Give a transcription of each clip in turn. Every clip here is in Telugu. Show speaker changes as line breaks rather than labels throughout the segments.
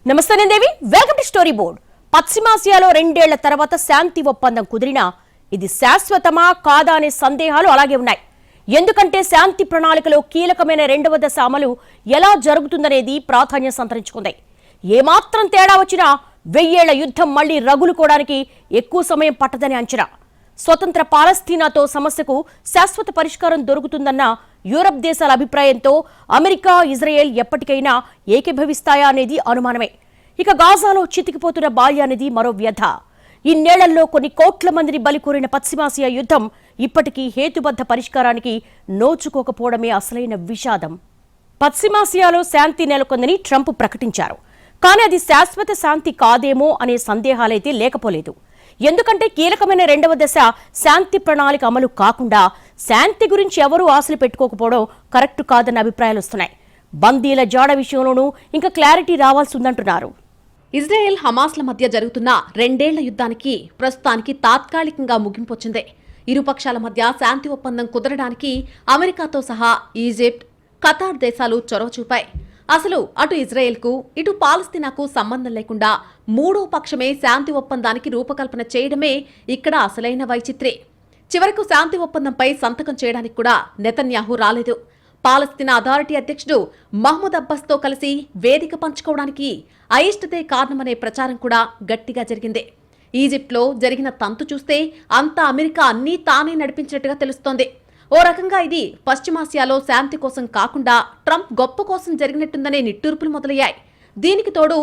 నమస్తే నేను దేవి, వెల్కమ్ టు స్టోరీ బోర్డ్. పశ్చిమాసియాలో 2 ఏళ్ల తర్వాత శాంతి ఒప్పందం కుదిరినా ఇది శాశ్వతమా కాదా అనే సందేహాలు అలాగే ఉన్నాయి. ఎందుకంటే శాంతి ప్రణాళికలో కీలకమైన 2వ దశ అమలు ఎలా జరుగుతుందనేది ప్రాధాన్యం సంతరించుకుంది. ఏమాత్రం తేడా వచ్చినా 1000 ఏళ్ల యుద్ధం మళ్లీ రగులుకోవడానికి ఎక్కువ సమయం పట్టదని అంచనా. స్వతంత్ర పాలస్తీనాతో సమస్యకు శాశ్వత పరిష్కారం దొరుకుతుందన్న యూరప్ దేశాల అభిప్రాయంతో అమెరికా, ఇజ్రాయెల్ ఎప్పటికైనా ఏకీభవిస్తాయా అనేది అనుమానమే. ఇక గాజాలో చితికిపోతున్న బాల్య అనేది మరో వ్యధ. ఇన్నేళ్లలో కొన్ని కోట్ల మందిని బలికోరిన పశ్చిమాసియా యుద్ధం ఇప్పటికీ హేతుబద్ధ పరిష్కారానికి నోచుకోకపోవడమే అసలైన విషాదం. పశ్చిమాసియాలో శాంతి నెలకొందని ట్రంప్ ప్రకటించారు. కానీ అది శాశ్వత శాంతి కాదేమో అనే సందేహాలైతే లేకపోలేదు. ఎందుకంటే కీలకమైన 2వ దశ శాంతి ప్రణాళిక అమలు కాకుండా శాంతి గురించి ఎవరూ ఆశలు పెట్టుకోకపోవడం కరెక్ట్ కాదన్న అభిప్రాయాలు వస్తున్నాయి. బందీల జాడ విషయంలోనూ ఇంకా క్లారిటీ రావాల్సి ఉందంటున్నారు.
ఇజ్రాయెల్ హమాస్ల మధ్య జరుగుతున్న 2 ఏళ్ల యుద్ధానికి ప్రస్తుతానికి తాత్కాలికంగా ముగింపొచ్చింది. ఇరుపక్షాల మధ్య శాంతి ఒప్పందం కుదరడానికి అమెరికాతో సహా ఈజిప్ట్, ఖతార్ దేశాలు చొరవ చూపాయి. అసలు అటు ఇజ్రాయెల్కు ఇటు పాలస్తీనాకు సంబంధం లేకుండా మూడో పక్షమే శాంతి ఒప్పందానికి రూపకల్పన చేయడమే ఇక్కడ అసలైన వైచిత్రే. చివరకు శాంతి ఒప్పందంపై సంతకం చేయడానికి కూడా నెతన్యాహు రాలేదు. పాలస్తీనా అథారిటీ అధ్యక్షుడు మహ్మూద్ అబ్బాస్తో కలిసి వేదిక పంచుకోవడానికి అయిష్టతే కారణమనే ప్రచారం కూడా గట్టిగా జరిగింది. ఈజిప్ట్లో జరిగిన తంతు చూస్తే అంతా అమెరికా అన్నీ తానే నడిపించినట్టుగా తెలుస్తోంది. ఓ రకంగా ఇది పశ్చిమాసియాలో శాంతి కోసం కాకుండా ట్రంప్ గొప్ప కోసం జరిగినట్టుందనే నిట్టూర్పులు మొదలయ్యాయి. దీనికి తోడు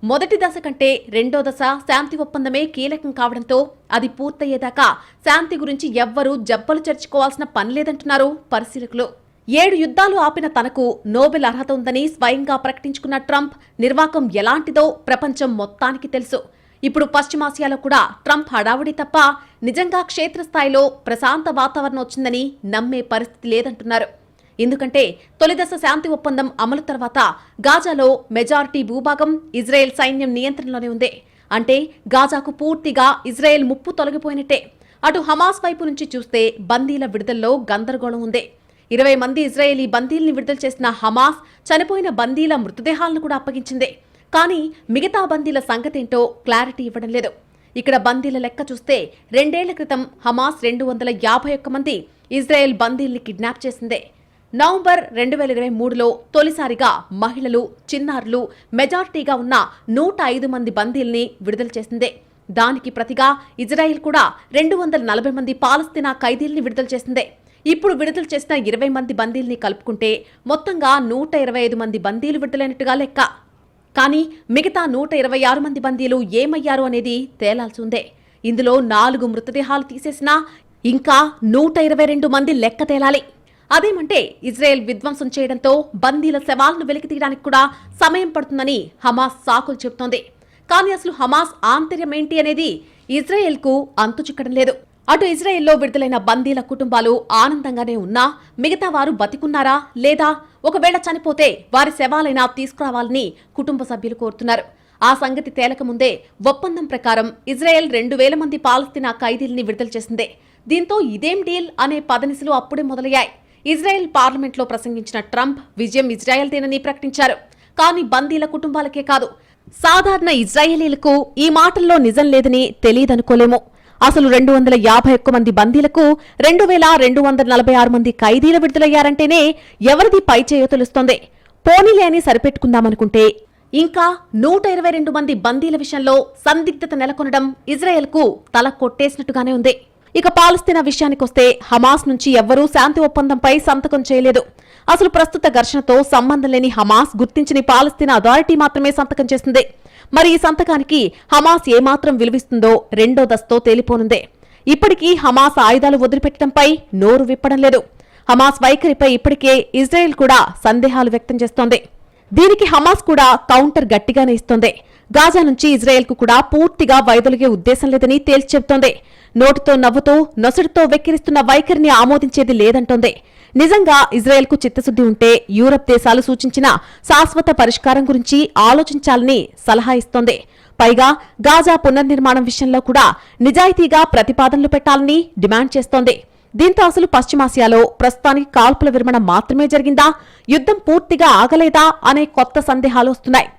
మొదటి దశ కంటే 2వ దశ శాంతి ఒప్పందమే కీలకం కావడంతో అది పూర్తయ్యేదాకా శాంతి గురించి ఎవ్వరూ జబ్బలు చర్చుకోవాల్సిన పని లేదంటున్నారు పరిశీలకులు. 7 యుద్ధాలు ఆపిన తనకు నోబెల్ అర్హత ఉందని స్వయంగా ప్రకటించుకున్న ట్రంప్ నిర్వాకం ఎలాంటిదో ప్రపంచం మొత్తానికి తెలుసు. ఇప్పుడు పశ్చిమాసియాలో కూడా ట్రంప్ హడావుడి తప్ప నిజంగా క్షేత్రస్థాయిలో ప్రశాంత వాతావరణం వచ్చిందని నమ్మే పరిస్థితి లేదంటున్నారు. ఎందుకంటే తొలిదశ శాంతి ఒప్పందం అమలు తర్వాత గాజాలో మెజారిటీ భూభాగం ఇజ్రాయెల్ సైన్యం నియంత్రణలోనే ఉంది. అంటే గాజాకు పూర్తిగా ఇజ్రాయెల్ ముప్పు తొలగిపోయినట్టే. అటు హమాస్ వైపు నుంచి చూస్తే బందీల విడుదలలో గందరగోళం ఉంది. 20 మంది ఇజ్రాయేలీ బందీల్ని విడుదల చేసిన హమాస్ చనిపోయిన బందీల మృతదేహాలను కూడా అప్పగించింది. కానీ మిగతా బందీల సంగతేంటో క్లారిటీ ఇవ్వడం లేదు. ఇక్కడ బందీల లెక్క చూస్తే 2 ఏళ్ల క్రితం హమాస్ 251 మంది ఇజ్రాయెల్ బందీల్ని కిడ్నాప్ చేసిందే. నవంబర్ 2023లో తొలిసారిగా మహిళలు, చిన్నారులు మెజారిటీగా ఉన్న 105 మంది బందీల్ని విడుదల చేసిందే. దానికి ప్రతిగా ఇజ్రాయెల్ కూడా 240 మంది పాలస్తీనా ఖైదీల్ని విడుదల చేసిందే. ఇప్పుడు విడుదల చేసిన 20 మంది బందీల్ని కలుపుకుంటే మొత్తంగా 125 మంది బందీలు విడుదలైనట్టుగా లెక్క. కానీ మిగతా 126 మంది బందీలు ఏమయ్యారు అనేది తేలాల్సి ఉందే. ఇందులో 4 మృతదేహాలు తీసేసినా ఇంకా 122 మంది లెక్క తేలాలి. అదేమంటే ఇజ్రాయెల్ విధ్వంసం చేయడంతో బందీల శవాలను వెలికితీయడానికి కూడా సమయం పడుతుందని హమాస్ సాకులు చెబుతోంది. కానీ అసలు హమాస్ ఆంతర్యం ఏంటి అనేది ఇజ్రాయెల్కు అంతు చిక్కడం లేదు. అటు ఇజ్రాయెల్లో విడుదలైన బందీల కుటుంబాలు ఆనందంగానే ఉన్నా మిగతా వారు బతికున్నారా లేదా, ఒకవేళ చనిపోతే వారి శవాలైనా తీసుకురావాలని కుటుంబ సభ్యులు కోరుతున్నారు. ఆ సంగతి తేలకముందే ఒప్పందం ప్రకారం ఇజ్రాయెల్ 2000 మంది పాలస్తీనా ఖైదీల్ని విడుదల చేసిందే. దీంతో ఇదేం డీల్ అనే పదనిసలు అప్పుడే మొదలయ్యాయి. ఇజ్రాయెల్ పార్లమెంట్లో ప్రసంగించిన ట్రంప్ విజయం ఇజ్రాయెల్దేనని ప్రకటించారు. కానీ బందీల కుటుంబాలకే కాదు, సాధారణ ఇజ్రాయేలీలకు ఈ మాటల్లో నిజం లేదని తెలియదనుకోలేము. అసలు 251 మంది బందీలకు 2246 మంది ఖైదీలు విడుదలయ్యారంటేనే ఎవరిది పై చేయో తెలుస్తోంది. పోనీలే అని సరిపెట్టుకుందామనుకుంటే ఇంకా 122 మంది బందీల విషయంలో సందిగ్ధత నెలకొనడం ఇజ్రాయెల్కు తల కొట్టేసినట్టుగానే ఉంది. ఇక పాలస్తీనా విషయానికొస్తే హమాస్ నుంచి ఎవ్వరూ శాంతి ఒప్పందంపై సంతకం చేయలేదు. అసలు ప్రస్తుత ఘర్షణతో సంబంధం లేని హమాస్ గుర్తించిన పాలస్తీనా అథారిటీ మాత్రమే సంతకం చేసింది. మరి ఈ సంతకానికి హమాస్ ఏమాత్రం విలువిస్తుందో 2వ దశతో తేలిపోనుందే. ఇప్పటికీ హమాస్ ఆయుధాలు వదిలిపెట్టడంపై నోరు విప్పడం లేదు. హమాస్ వైఖరిపై ఇప్పటికే ఇజ్రాయెల్ కూడా సందేహాలు వ్యక్తం చేస్తోంది. దీనికి హమాస్ కూడా కౌంటర్ గట్టిగానే ఇస్తోంది. గాజా నుంచి ఇజ్రాయెల్కు కూడా పూర్తిగా వైదొలిగే ఉద్దేశం లేదని తేల్చి చెబుతోంది. నోటితో నవ్వుతూ నొసటితో వెక్కిరిస్తున్న వైఖరిని ఆమోదించేది లేదంటోంది. నిజంగా ఇజ్రాయెల్కు చిత్తశుద్ధి ఉంటే యూరప్ దేశాలు సూచించిన శాశ్వత పరిష్కారం గురించి ఆలోచించాలని సలహా ఇస్తోంది. పైగా గాజా పునర్నిర్మాణం విషయంలో కూడా నిజాయితీగా ప్రతిపాదనలు పెట్టాలని డిమాండ్ చేస్తోంది. దీంతో అసలు పశ్చిమాసియాలో ప్రస్తుతానికి కాల్పుల విరమణ మాత్రమే జరిగిందా, యుద్ధం పూర్తిగా ఆగలేదా అనే కొత్త సందేహాలు వస్తున్నాయి.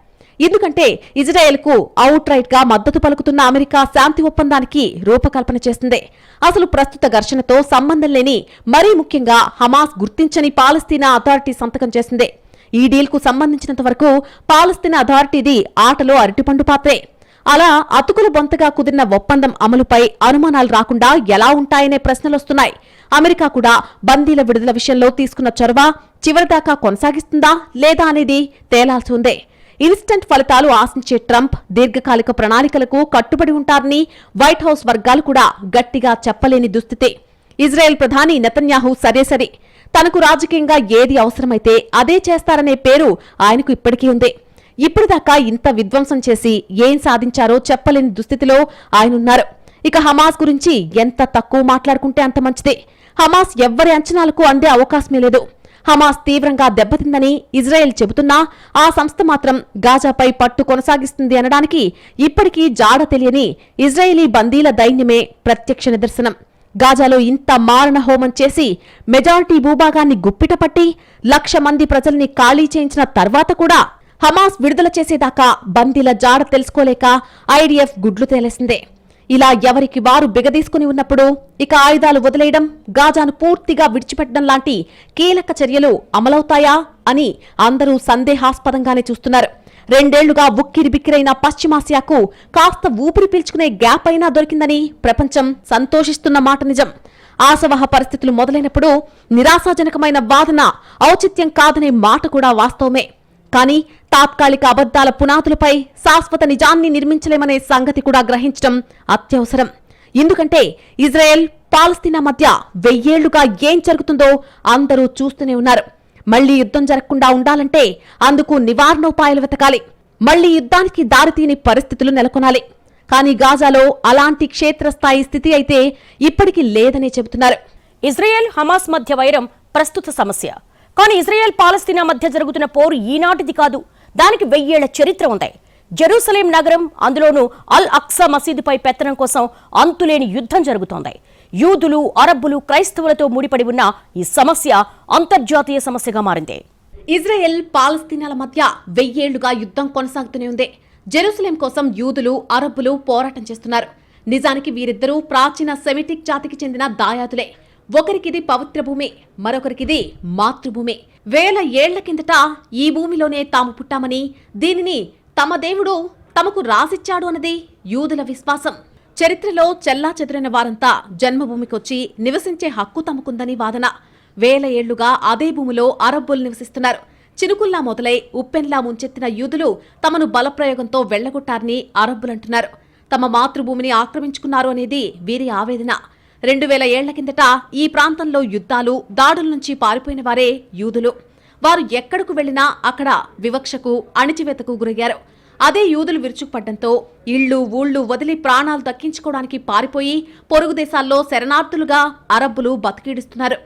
ఎందుకంటే ఇజ్రాయెల్కు అవుట్ రైట్ గా మద్దతు పలుకుతున్న అమెరికా శాంతి ఒప్పందానికి రూపకల్పన చేస్తుంది. అసలు ప్రస్తుత ఘర్షణతో సంబంధం లేని, మరీ ముఖ్యంగా హమాస్ గుర్తించని పాలస్తీనా అథారిటీ సంతకం చేసింది. ఈ డీల్కు సంబంధించినంత వరకు పాలస్తీనా అథారిటీది ఆటలో అరటిపండు పాత్రే. అలా అతుకులు బొంతగా కుదిరిన ఒప్పందం అమలుపై అనుమానాలు రాకుండా ఎలా ఉంటాయనే ప్రశ్నలొస్తున్నాయి. అమెరికా కూడా బందీల విడుదల విషయంలో తీసుకున్న చొరవ చివరిదాకా కొనసాగిస్తుందా లేదా అనేది తేలాల్సి ఉంది. ఇన్స్టంట్ ఫలితాలు ఆశించే ట్రంప్ దీర్ఘకాలిక ప్రణాళికలకు కట్టుబడి ఉంటారని వైట్ హౌస్ వర్గాలు కూడా గట్టిగా చెప్పలేని దుస్థితి. ఇజ్రాయెల్ ప్రధాని నెతన్యాహు సరే తనకు రాజకీయంగా ఏది అవసరమైతే అదే చేస్తారనే పేరు ఆయనకు ఇప్పటికీ ఉంది. ఇప్పటిదాకా ఇంత విధ్వంసం చేసి ఏం సాధించారో చెప్పలేని దుస్థితిలో ఆయనున్నారు. ఇక హమాస్ గురించి ఎంత తక్కువ మాట్లాడుకుంటే అంత మంచిదే. హమాస్ ఎవ్వరి అంచనాలకు అందే అవకాశమే లేదు. హమాస్ తీవ్రంగా దెబ్బతిందని ఇజ్రాయెల్ చెబుతున్నా ఆ సంస్థ మాత్రం గాజాపై పట్టు కొనసాగిస్తుంది అనడానికి ఇప్పటికీ జాడ తెలియని ఇజ్రాయేలీ బందీల దైన్యమే ప్రత్యక్ష నిదర్శనం. గాజాలో ఇంత మారణ హోమం చేసి మెజారిటీ భూభాగాన్ని గుప్పిటపట్టి 1,00,000 మంది ప్రజల్ని ఖాళీ చేయించిన తర్వాత కూడా హమాస్ విడుదల చేసేదాకా బందీల జాడ తెలుసుకోలేక ఐడిఎఫ్ గుడ్లు తేలేసిందే. ఇలా ఎవరికి వారు బిగదీసుకుని ఉన్నప్పుడు ఇక ఆయుధాలు వదిలేయడం, గాజాను పూర్తిగా విడిచిపెట్టడం లాంటి కీలక చర్యలు అమలవుతాయా అని అందరూ సందేహాస్పదంగానే చూస్తున్నారు. 2 ఏళ్లుగా ఉక్కిరిబిక్కిరైన పశ్చిమాసియాకు కాస్త ఊపిరి పీల్చుకునే గ్యాప్ అయినా దొరికిందని ప్రపంచం సంతోషిస్తున్న మాట నిజం. ఆశవహ పరిస్థితులు మొదలైనప్పుడు నిరాశాజనకమైన వాదన ఔచిత్యం కాదనే మాట కూడా వాస్తవమే. కానీ తాత్కాలిక అబద్దాల పునాదులపై శాశ్వత నిజాన్ని నిర్మించలేమనే సంగతి కూడా గ్రహించడం అత్యవసరం. ఎందుకంటే ఇజ్రాయెల్, పాలస్తీనా మధ్య 1000 ఏళ్లుగా ఏం జరుగుతుందో అందరూ చూస్తూనే ఉన్నారు. మళ్లీ యుద్ధం జరగకుండా ఉండాలంటే అందుకు నివారణోపాయాలు వెతకాలి. మళ్లీ యుద్ధానికి దారితీని పరిస్థితులు నెలకొనాలి. కానీ గాజాలో అలాంటి క్షేత్రస్థాయి స్థితి అయితే ఇప్పటికీ లేదనే చెబుతున్నారు.
ఇజ్రాయెల్, హమాస్ మధ్య వైరం ప్రస్తుత సమస్య. కానీ ఇజ్రాయెల్, పాలస్తీనా మధ్య జరుగుతున్న పోరు ఈనాటిది కాదు. దానికి 1000 ఏళ్ల చరిత్ర ఉంది. జెరూసలేం నగరం, అందులోనూ అల్ అక్సా మసీదుపై పెత్తనం కోసం అంతులేని యుద్ధం జరుగుతోంది. యూదులు, అరబ్బులు, క్రైస్తవులతో ముడిపడి ఉన్న ఈ సమస్య అంతర్జాతీయ సమస్యగా మారింది.
ఇజ్రాయెల్, పాలస్తీనాల మధ్య 1000 ఏళ్లుగా యుద్ధం కొనసాగుతూనే ఉంది. జెరూసలేం కోసం యూదులు, అరబ్బులు పోరాటం చేస్తున్నారు. నిజానికి వీరిద్దరూ ప్రాచీన సెమిటిక్ జాతికి చెందిన దాయాదులే. ఒకరికిది పవిత్ర భూమి, మరొకరికిది మాతృభూమి. 1000 ఏళ్ల కిందట ఈ భూమిలోనే తాము పుట్టామని, దీనిని తమ దేవుడు తమకు రాసిచ్చాడు అన్నది యూదుల విశ్వాసం. చరిత్రలో చెల్లాచెదురైన వారంతా జన్మభూమికొచ్చి నివసించే హక్కు తమకుందని వాదన. 1000 ఏళ్లుగా అదే భూమిలో అరబ్బులు నివసిస్తున్నారు. చినుకుల్లా మొదలై ఉప్పెన్లా ముంచెత్తిన యూదులు తమను బలప్రయోగంతో వెళ్లగొట్టారని అరబ్బులంటున్నారు. తమ మాతృభూమిని ఆక్రమించుకున్నారు అనేది వీరి ఆవేదన. 2000 ఏళ్ల కిందట ఈ ప్రాంతంలో యుద్ధాలు, దాడుల నుంచి పారిపోయిన వారే యూదులు. వారు ఎక్కడకు వెళ్లినా అక్కడ వివక్షకు, అణిచివేతకు గురయ్యారు. అదే యూదులు విరుచుకుపడ్డంతో ఇళ్లు, ఊళ్లు వదిలి ప్రాణాలు దక్కించుకోవడానికి పారిపోయి పొరుగు దేశాల్లో శరణార్థులుగా అరబ్బులు బతికీడిస్తున్నారు.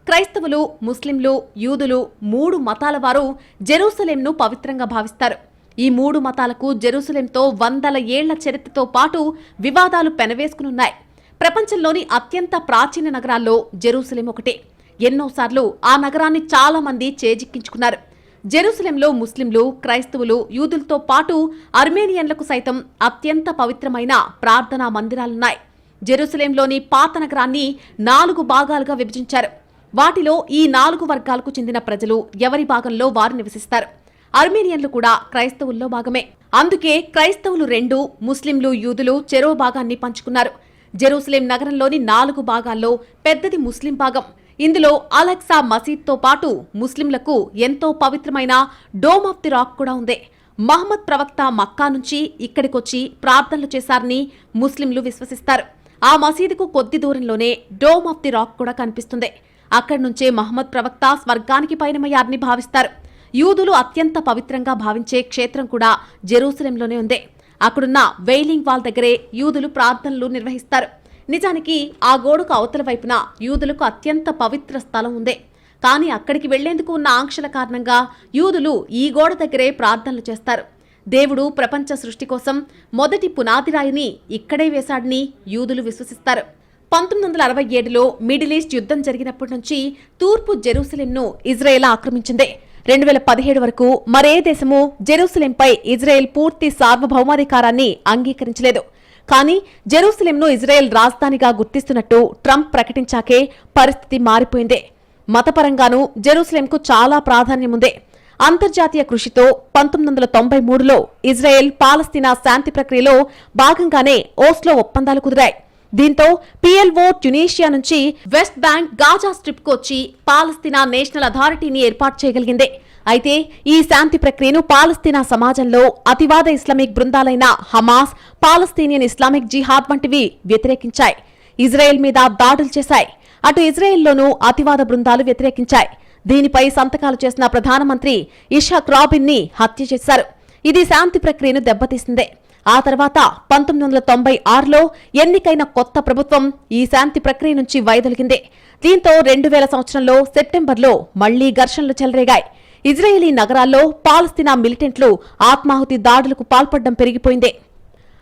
క్రైస్తవులు, ముస్లింలు, యూదులు 3 మతాల వారు జెరూసలేంను పవిత్రంగా భావిస్తారు. ఈ 3 మతాలకు జెరూసలేంతో 100 ఏళ్ల చరిత్రతో పాటు వివాదాలు పెనవేసుకునున్నాయి. ప్రపంచంలోని అత్యంత ప్రాచీన నగరాల్లో జెరూసలేం ఒకటే. ఎన్నోసార్లు ఆ నగరాన్ని చాలా మంది చేజిక్కించుకున్నారు. జెరూసలేంలో ముస్లింలు, క్రైస్తవులు, యూదులతో పాటు అర్మేనియన్లకు సైతం అత్యంత పవిత్రమైన ప్రార్థనా మందిరాలున్నాయి. జెరూసలేంలోని పాత నగరాన్ని 4 భాగాలుగా విభజించారు. వాటిలో ఈ 4 వర్గాలకు చెందిన ప్రజలు ఎవరి భాగంలో వారు నివసిస్తారు. అర్మేనియన్లు కూడా క్రైస్తవుల్లో భాగమే. అందుకే క్రైస్తవులు 2, ముస్లింలు, యూదులు చెరో భాగాన్ని పంచుకున్నారు. జెరూసలేం నగరంలోని 4 భాగాల్లో పెద్దది ముస్లిం భాగం. ఇందులో అలెక్సా మసీద్తో పాటు ముస్లింలకు ఎంతో పవిత్రమైన డోమ్ ఆఫ్ ది రాక్ కూడా ఉంది. మహమ్మద్ ప్రవక్త మక్కా నుంచి ఇక్కడికొచ్చి ప్రార్థనలు చేశారని ముస్లింలు విశ్వసిస్తారు. ఆ మసీదుకు కొద్ది దూరంలోనే డోమ్ ఆఫ్ ది రాక్ కూడా కనిపిస్తుంది. అక్కడి నుంచే మహమ్మద్ ప్రవక్త స్వర్గానికి పయనమయ్యారని భావిస్తారు. యూదులు అత్యంత పవిత్రంగా భావించే క్షేత్రం కూడా జెరూసలేంలోనే ఉంది. అక్కడున్న వెయిలింగ్ వాల్ దగ్గరే యూదులు ప్రార్థనలు నిర్వహిస్తారు. నిజానికి ఆ గోడకు అవతల వైపున యూదులకు అత్యంత పవిత్ర స్థలం ఉంది. కానీ అక్కడికి వెళ్లేందుకు ఉన్న ఆంక్షల కారణంగా యూదులు ఈ గోడ దగ్గరే ప్రార్థనలు చేస్తారు. దేవుడు ప్రపంచ సృష్టి కోసం మొదటి పునాదిరాయిని ఇక్కడే వేశాడని యూదులు విశ్వసిస్తారు. 1967లో మిడిల్ ఈస్ట్ యుద్ధం జరిగినప్పటి నుంచి తూర్పు జెరూసలేంను ఇజ్రాయెల్ ఆక్రమించింది. 2017 వరకు మరే దేశమూ జెరూసలేంపై ఇజ్రాయెల్ పూర్తి సార్వభౌమాధికారాన్ని అంగీకరించలేదు. కానీ జెరూసలేంను ఇజ్రాయెల్ రాజధానిగా గుర్తిస్తున్నట్టు ట్రంప్ ప్రకటించాకే పరిస్థితి మారిపోయింది. మతపరంగానూ జెరూసలేంకు చాలా ప్రాధాన్యముంది. అంతర్జాతీయ కృషితో 1993లో ఇజ్రాయెల్ పాలస్తీనా శాంతి ప్రక్రియలో భాగంగానే ఓస్లో ఒప్పందాలు కుదిరాయి. దీంతో PLO ట్యునీషియా నుంచి వెస్ట్ బ్యాంక్ గాజా స్ట్రిప్కు వచ్చి పాలస్తీనా నేషనల్ అథారిటీని ఏర్పాటు చేయగలిగింది. అయితే ఈ శాంతి ప్రక్రియను పాలస్తీనా సమాజంలో అతివాద ఇస్లామిక్ బృందాలైన హమాస్, పాలస్తీనియన్ ఇస్లామిక్ జిహాద్ వంటివి వ్యతిరేకించాయి. ఇజ్రాయెల్ మీద దాడులు చేశాయి. అటు ఇజ్రాయెల్లోనూ అతివాద బృందాలు వ్యతిరేకించాయి. దీనిపై సంతకాలు చేసిన ప్రధానమంత్రి ఇషాక్ రాబిన్ ని హత్య చేశారు. ఇది శాంతి ప్రక్రియను దెబ్బతీసిందే. ఆ తర్వాత 1996లో ఎన్నికైన కొత్త ప్రభుత్వం ఈ శాంతి ప్రక్రియ నుంచి వైదొలిగింది. దీంతో 2000 సంవత్సరంలో సెప్టెంబర్లో మళ్లీ ఘర్షణలు చెలరేగాయి. ఇజ్రాయేలీ నగరాల్లో పాలస్తీనా మిలిటెంట్లు ఆత్మాహుతి దాడులకు పాల్పడడం పెరిగిపోయింది.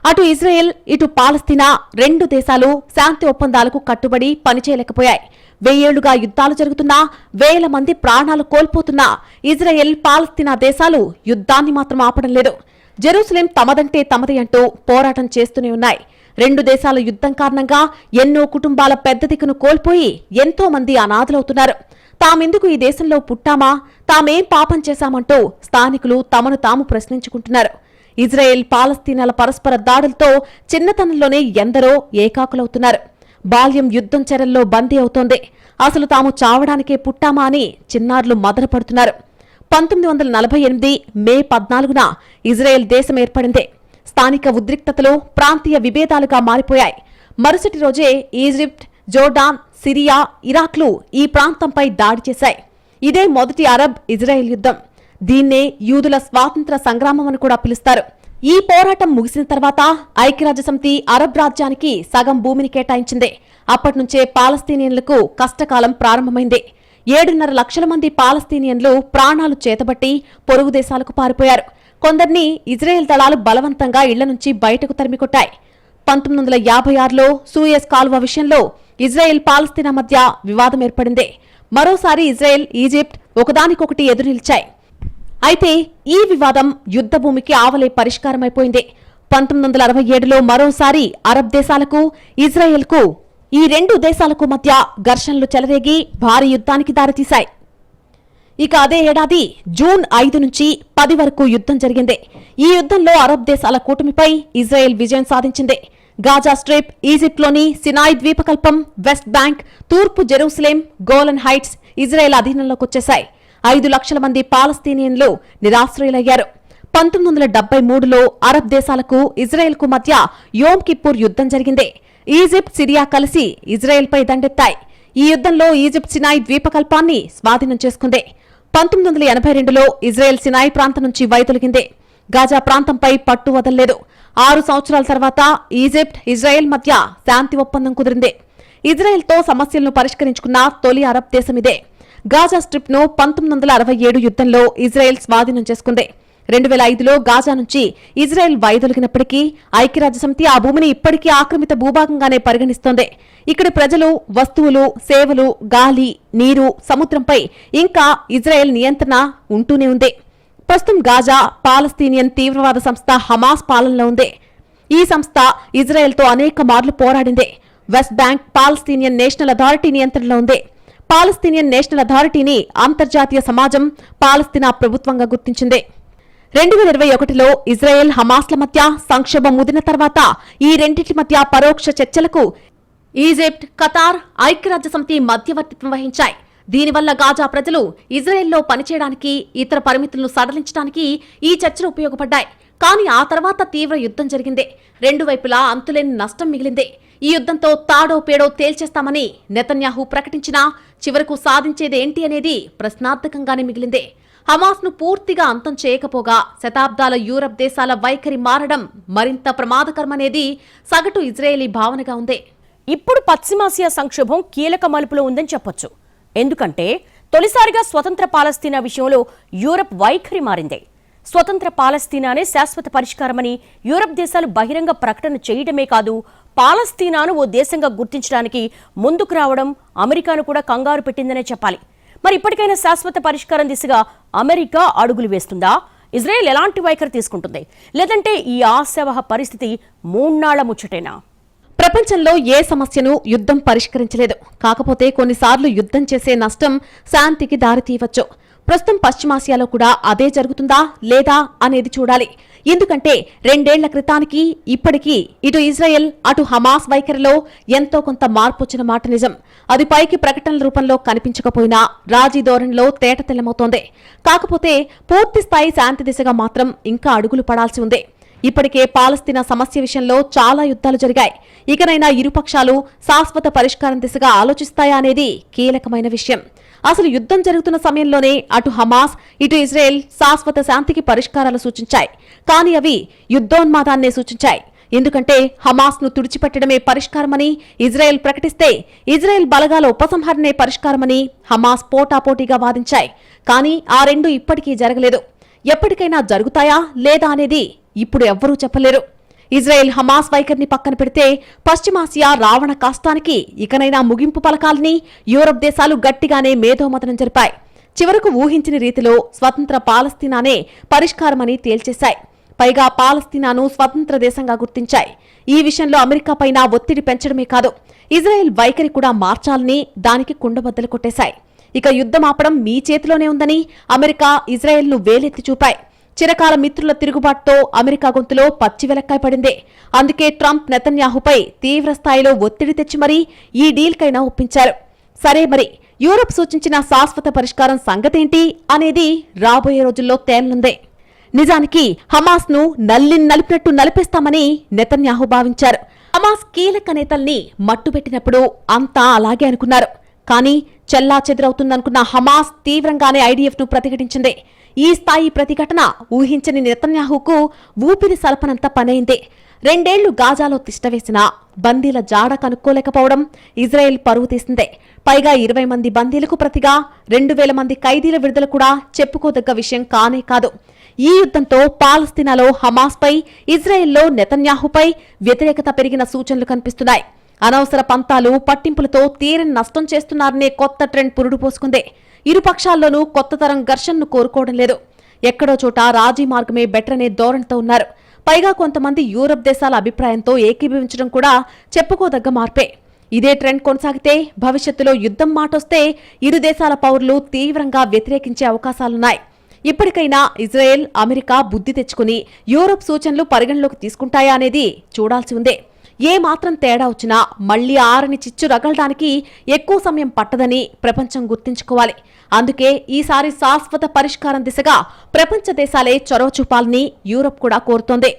అటు ఇజ్రాయెల్, ఇటు పాలస్తీనా రెండు దేశాలు శాంతి ఒప్పందాలకు కట్టుబడి పనిచేయలేకపోయాయి. 1000 ఏళ్లుగా యుద్ధాలు జరుగుతున్నా, వేల మంది ప్రాణాలు కోల్పోతున్నా ఇజ్రాయెల్, పాలస్తీనా దేశాలు యుద్ధాన్ని మాత్రం ఆపడం లేదు. జెరూసలేం తమదంటే తమది అంటూ పోరాటం చేస్తూనే ఉన్నాయి. రెండు దేశాల యుద్ధం కారణంగా ఎన్నో కుటుంబాల పెద్ద దిక్కును కోల్పోయి ఎంతో మంది అనాథలవుతున్నారు. తామెందుకు ఈ దేశంలో పుట్టామా, తామేం పాపం చేశామంటూ స్థానికులు తమను తాము ప్రశ్నించుకుంటున్నారు. ఇజ్రాయెల్, పాలస్తీనాల పరస్పర దాడులతో చిన్నతనంలోనే ఎందరో ఏకాకులవుతున్నారు. బాల్యం యుద్ధం చెరల్లో బందీ అవుతోంది. అసలు తాము చావడానికే పుట్టామా అని చిన్నారులు మదనపడుతున్నారు. 1948 మే 14న ఇజ్రాయెల్ దేశం ఏర్పడింది. స్థానిక ఉద్రిక్తతలు ప్రాంతీయ విభేదాలుగా మారిపోయాయి. మరుసటి రోజే ఈజిప్ట్, జోర్డాన్, సిరియా, ఇరాక్లు ఈ ప్రాంతంపై దాడి చేశాయి. ఇదే మొదటి అరబ్ ఇజ్రాయెల్ యుద్ధం. దీన్నే యూదుల స్వాతంత్ర సంగ్రామం అని కూడా పిలుస్తారు. ఈ పోరాటం ముగిసిన తర్వాత ఐక్యరాజ్యసమితి అరబ్ రాజ్యానికి సగం భూమిని కేటాయించింది. అప్పటినుంచే పాలస్తీనియన్లకు కష్టకాలం ప్రారంభమైంది. 7.5 లక్షల మంది పాలస్తీనియన్లు ప్రాణాలు చేతబట్టి పొరుగు దేశాలకు పారిపోయారు. కొందరిని ఇజ్రాయెల్ దళాలు బలవంతంగా ఇళ్ల నుంచి బయటకు తరిమికొట్టాయి. 1956లో సూయజ్ కాల్వ విషయంలో ఇజ్రాయెల్, పాలస్తీనా మధ్య వివాదం ఏర్పడింది. మరోసారి ఇజ్రాయెల్, ఈజిప్ట్ ఒకదానికొకటి ఎదురు నిలిచాయి. అయితే ఈ వివాదం యుద్ధభూమికి ఆవలే పరిష్కారమైపోయింది. 1967లో మరోసారి అరబ్ దేశాలకు, ఇజ్రాయెల్కు, ఈ రెండు దేశాలకు మధ్య ఘర్షణలు చెలరేగి భారీ యుద్ధానికి దారితీశాయి. ఇక అదే ఏడాది జూన్ 5 నుంచి 10 వరకు యుద్ధం జరిగింది. ఈ యుద్ధంలో అరబ్ దేశాల కూటమిపై ఇజ్రాయెల్ విజయం సాధించింది. గాజా స్ట్రిప్, ఈజిప్ట్లోని సినాయ్ ద్వీపకల్పం, వెస్ట్ బ్యాంక్, తూర్పు జెరూసలేం, గోలన్ హైట్స్ ఇజ్రాయెల్ అధీనంలోకొచ్చేశాయి. 5 లక్షల మంది పాలస్తీనియన్లు నిరాశ్రయులయ్యారు. 1973లో అరబ్ దేశాలకు, ఇజ్రాయెల్కు మధ్య యోమ్ కిప్పూర్ యుద్ధం జరిగింది. ఈజిప్ట్, సిరియా కలిసి ఇజ్రాయెల్పై దండెత్తాయి. ఈ యుద్ధంలో ఈజిప్ట్ సినాయ్ ద్వీపకల్పాన్ని స్వాధీనం చేసుకుంది. 1982లో ఇజ్రాయెల్ సినాయ్ ప్రాంతం నుంచి వైదొలిగింది. గాజా ప్రాంతంపై పట్టు వదల్లేదు. 6 సంవత్సరాల తర్వాత ఈజిప్ట్, ఇజ్రాయెల్ మధ్య శాంతి ఒప్పందం కుదిరింది. ఇజ్రాయెల్తో సమస్యలను పరిష్కరించుకున్న తొలి అరబ్ దేశమిదే. గాజా స్ట్రిప్ ను 1967 యుద్ధంలో ఇజ్రాయెల్ స్వాధీనం చేసుకుంది. 2005లో గాజా నుంచి ఇజ్రాయెల్ వైదొలిగినప్పటికీ ఐక్యరాజ్యసమితి ఆ భూమిని ఇప్పటికీ ఆక్రమిత భూభాగంగానే పరిగణిస్తోంది. ఇక్కడి ప్రజలు, వస్తువులు, సేవలు, గాలి, నీరు, సముద్రంపై ఇంకా ఇజ్రాయెల్ నియంత్రణ ఉంటూనే ఉంది. ప్రస్తుతం గాజా పాలస్తీనియన్ తీవ్రవాద సంస్థ హమాస్ పాలనలో ఉంది. ఈ సంస్థ ఇజ్రాయెల్తో అనేక మార్లు పోరాడింది. West Bank Palestinian National Authority నియంత్రణలో ఉంది. పాలస్తీనియన్ నేషనల్ అథారిటీని అంతర్జాతీయ సమాజం పాలస్తీనా ప్రభుత్వంగా గుర్తించింది. 2021లో ఇజ్రాయెల్, హమాస్ల మధ్య సంక్షోభం ముదిన తర్వాత ఈ రెండింటి మధ్య పరోక్ష చర్చలకు ఈజిప్ట్, ఖతార్, ఐక్యరాజ్యసమితి మధ్యవర్తిత్వం వహించాయి. దీనివల్ల గాజా ప్రజలు ఇజ్రాయెల్లో పనిచేయడానికి, ఇతర పరిమితులను సడలించడానికి ఈ చర్చలు ఉపయోగపడ్డాయి. కానీ ఆ తర్వాత తీవ్ర యుద్ధం జరిగింది. రెండు వైపులా అంతులేని నష్టం మిగిలింది. ఈ యుద్ధంతో తాడో పేడో తేల్చేస్తామని నెతన్యాహు ప్రకటించినా చివరకు సాధించేదేంటి అనేది ప్రశ్నార్థకంగానే మిగిలింది. హమాస్ ను పూర్తిగా అంతం చేయకపోగా శతాబ్దాల యూరప్ దేశాల వైఖరి మారడం మరింత ప్రమాదకరమనేది సగటు ఇజ్రాయేలీ భావనగా ఉంది.
ఇప్పుడు పశ్చిమాసియా సంక్షోభం కీలక మలుపులో ఉందని చెప్పొచ్చు. ఎందుకంటే తొలిసారిగా స్వతంత్ర పాలస్తీనా విషయంలో యూరప్ వైఖరి మారింది. స్వతంత్ర పాలస్తీనానే శాశ్వత పరిష్కారమని యూరప్ దేశాలు బహిరంగ ప్రకటన చేయడమే కాదు, పాలస్తీనాను ఓ దేశంగా గుర్తించడానికి ముందుకు రావడం అమెరికాను కూడా కంగారు పెట్టిందనే చెప్పాలి. మరి ఇప్పటికైనా శాశ్వత పరిష్కారం దిశగా అమెరికా అడుగులు వేస్తుందా? ఇజ్రాయెల్ ఎలాంటి వైఖరి తీసుకుంటుంది? లేదంటే ఈ ఆశావహ పరిస్థితి మూన్నాళ్ల ముచ్చటేనా?
ప్రపంచంలో ఏ సమస్యను యుద్ధం పరిష్కరించలేదు. కాకపోతే కొన్నిసార్లు యుద్ధం చేసే నష్టం శాంతికి దారితీయవచ్చు. ప్రస్తుతం పశ్చిమాసియాలో కూడా అదే జరుగుతుందా లేదా అనేది చూడాలి. ఎందుకంటే 2 ఏళ్ల క్రితానికి ఇప్పటికీ ఇటు ఇజ్రాయెల్ అటు హమాస్ వైఖరిలో ఎంతో కొంత మార్పు వచ్చిన మాట నిజం. అది పైకి ప్రకటనల రూపంలో కనిపించకపోయినా రాజీ ధోరణిలో తేటతెల్లమవుతోంది. కాకపోతే పూర్తి స్థాయి శాంతి దిశగా మాత్రం ఇంకా అడుగులు పడాల్సి ఉంది. ఇప్పటికే పాలస్తీనా సమస్య విషయంలో చాలా యుద్ధాలు జరిగాయి. ఇకనైనా ఇరుపక్షాలు శాశ్వత పరిష్కారం దిశగా ఆలోచిస్తాయా అనేది కీలకమైన విషయం. అసలు యుద్ధం జరుగుతున్న సమయంలోనే అటు హమాస్ ఇటు ఇజ్రాయెల్ శాశ్వత శాంతికి పరిష్కారాలు సూచించాయి. కానీ అవి యుద్ధోన్మాదాన్నే సూచించాయి. ఎందుకంటే హమాస్ ను తుడిచిపెట్టడమే పరిష్కారమని ఇజ్రాయెల్ ప్రకటిస్తే ఇజ్రాయెల్ బలగాల ఉపసంహరణే పరిష్కారమని హమాస్ పోటాపోటీగా వాదించాయి. కానీ ఆ రెండు ఇప్పటికీ జరగలేదు. ఎప్పటికైనా జరుగుతాయా లేదా అనేది ఇప్పుడు ఎవ్వరూ చెప్పలేరు. ఇజ్రాయెల్ హమాస్ వైఖరిని పక్కన పెడితే పశ్చిమాసియా రావణ కాష్టానికి ఇకనైనా ముగింపు పలకాలని యూరప్ దేశాలు గట్టిగానే మేధోమథనం జరిపాయి. చివరకు ఊహించిన రీతిలో స్వతంత్ర పాలస్తీనానే పరిష్కారమని తేల్చేశాయి. పైగా పాలస్తీనాను స్వతంత్ర దేశంగా గుర్తించాయి. ఈ విషయంలో అమెరికా పైన ఒత్తిడి పెంచడమే కాదు, ఇజ్రాయెల్ వైఖరి కూడా మార్చాలని దానికి కుండబద్దలు కొట్టేశాయి. ఇక యుద్ధం ఆపడం మీ చేతిలోనే ఉందని అమెరికా ఇజ్రాయెల్ను వేలెత్తి చూపాయి. చిరకాల మిత్రుల తిరుగుబాటుతో అమెరికా గొంతులో పచ్చి వెలక్కాయ పడింది. అందుకే ట్రంప్ నెతన్యాహుపై తీవ్ర స్థాయిలో ఒత్తిడి తెచ్చి మరీ ఈ డీల్కైనా ఒప్పించారు. సరే, మరి యూరప్ సూచించిన శాశ్వత పరిష్కారం సంగతేంటి అనేది రాబోయే రోజుల్లో తేలనుందే. నిజానికి హమాస్ ను నలిపినట్టు నలిపేస్తామని నెతన్యాహు భావించారు. హమాస్ కీలక నేతల్ని మట్టుపెట్టినప్పుడు అంతా అలాగే అనుకున్నారు. కానీ చెల్లాచెదురవుతుందనుకున్న హమాస్ తీవ్రంగానే ఐడీఎఫ్ ను ప్రతిఘటించింది. ఈ స్థాయి ప్రతిఘటన ఊహించని నెతన్యాహుకు ఊపిరి సలపనంత పనైంది. 2 ఏళ్లు గాజాలో తిష్టవేసినా బందీల జాడ కనుక్కోలేకపోవడం ఇజ్రాయెల్ పరువు తీసిందే. పైగా 20 మంది బందీలకు ప్రతిగా 2000 మంది ఖైదీల విడుదల కూడా చెప్పుకోదగ్గ విషయం కానే కాదు. ఈ యుద్ధంతో పాలస్తీనాలో హమాస్పై, ఇజ్రాయెల్లో నెతన్యాహుపై వ్యతిరేకత పెరిగిన సూచనలు కనిపిస్తున్నాయి. అనవసర పంతాలు, పట్టింపులతో తీరని నష్టం చేస్తున్నారనే కొత్త ట్రెండ్ పురుడు పోసుకుంది. ఇరుపక్షాల్లోనూ కొత్త తరం ఘర్షణను కోరుకోవడం లేదు. ఎక్కడో చోట రాజీ మార్గమే బెటర్ అనే ధోరణితో ఉన్నారు. పైగా కొంతమంది యూరప్ దేశాల అభిప్రాయంతో ఏకీభవించడం కూడా చెప్పుకోదగ్గ మార్పే. ఇదే ట్రెండ్ కొనసాగితే భవిష్యత్తులో యుద్ధం మాటొస్తే ఇరు దేశాల పౌరులు తీవ్రంగా వ్యతిరేకించే అవకాశాలున్నాయి. ఇప్పటికైనా ఇజ్రాయెల్, అమెరికా బుద్ధి తెచ్చుకుని యూరప్ సూచనలు పరిగణలోకి తీసుకుంటాయా అనేది చూడాల్సి ఉందే. ఏ మాత్రం తేడా వచ్చినా మళ్లీ ఆరని చిచ్చు రగలడానికి ఎక్కువ సమయం పట్టదని ప్రపంచం గుర్తుంచుకోవాలి. అందుకే ఈసారి శాశ్వత పరిష్కారం దిశగా ప్రపంచ దేశాలే చొరవ చూపాలని యూరప్ కూడా కోరుతోంది.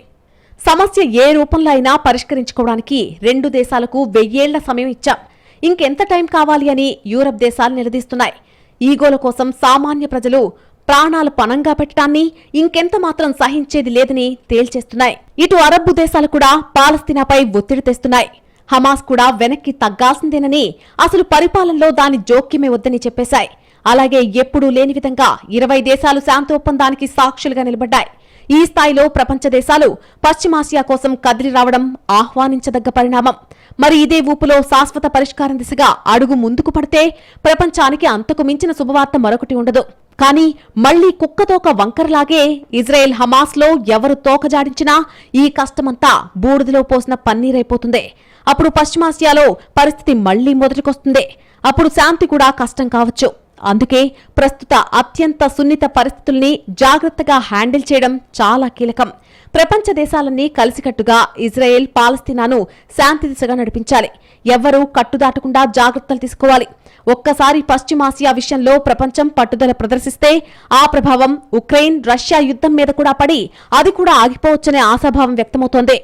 సమస్య ఏ రూపంలో అయినా పరిష్కరించుకోవడానికి 2 దేశాలకు 1000 ఏళ్ల సమయం ఇచ్చాం. ఇంకెంత టైం కావాలి అని యూరప్ దేశాలు నిలదీస్తున్నాయి. ఈగోల కోసం సామాన్య ప్రజలు ప్రాణాలు పణంగా పెట్టడాన్ని ఇంకెంత మాత్రం సహించేది లేదని తేల్చేస్తున్నాయి. ఇటు అరబ్బు దేశాలు కూడా పాలస్తీనాపై ఒత్తిడి తెస్తున్నాయి. హమాస్ కూడా వెనక్కి తగ్గాల్సిందేనని, అసలు పరిపాలనలో దాని జోక్యమే వద్దని చెప్పేశాయి. అలాగే ఎప్పుడూ లేని విధంగా 20 దేశాలు శాంతి ఒప్పందానికి సాక్షులుగా నిలబడ్డాయి. ఈ స్థాయిలో ప్రపంచ దేశాలు పశ్చిమాసియా కోసం కదిలి రావడం ఆహ్వానించదగ్గ పరిణామం. మరి ఇదే ఊపులో శాశ్వత పరిష్కారం దిశగా అడుగు ముందుకు పడితే ప్రపంచానికి అంతకు మించిన శుభవార్త మరొకటి ఉండదు. కానీ మళ్లీ కుక్కతోక వంకరలాగే ఇజ్రాయెల్ హమాస్ లో ఎవరు తోకజాడించినా ఈ కష్టమంతా బూడిదలో పోసిన పన్నీరైపోతుంది. అప్పుడు పశ్చిమాసియాలో పరిస్థితి మళ్లీ మొదటికొస్తుంది. అప్పుడు శాంతి కూడా కష్టం కావచ్చు. అందుకే ప్రస్తుత అత్యంత సున్నిత పరిస్థితుల్ని జాగ్రత్తగా హ్యాండిల్ చేయడం చాలా కీలకం. ప్రపంచ దేశాలన్నీ కలిసికట్టుగా ఇజ్రాయెల్, పాలస్తీనాను శాంతి దిశగా నడిపించాలి. ఎవ్వరూ కట్టుదాటకుండా జాగ్రత్తలు తీసుకోవాలి. ఒక్కసారి పశ్చిమాసియా విషయంలో ప్రపంచం పట్టుదల ప్రదర్శిస్తే ఆ ప్రభావం ఉక్రెయిన్, రష్యా యుద్ధం మీద కూడా పడి అది కూడా ఆగిపోవచ్చనే ఆశాభావం వ్యక్తమవుతోంది.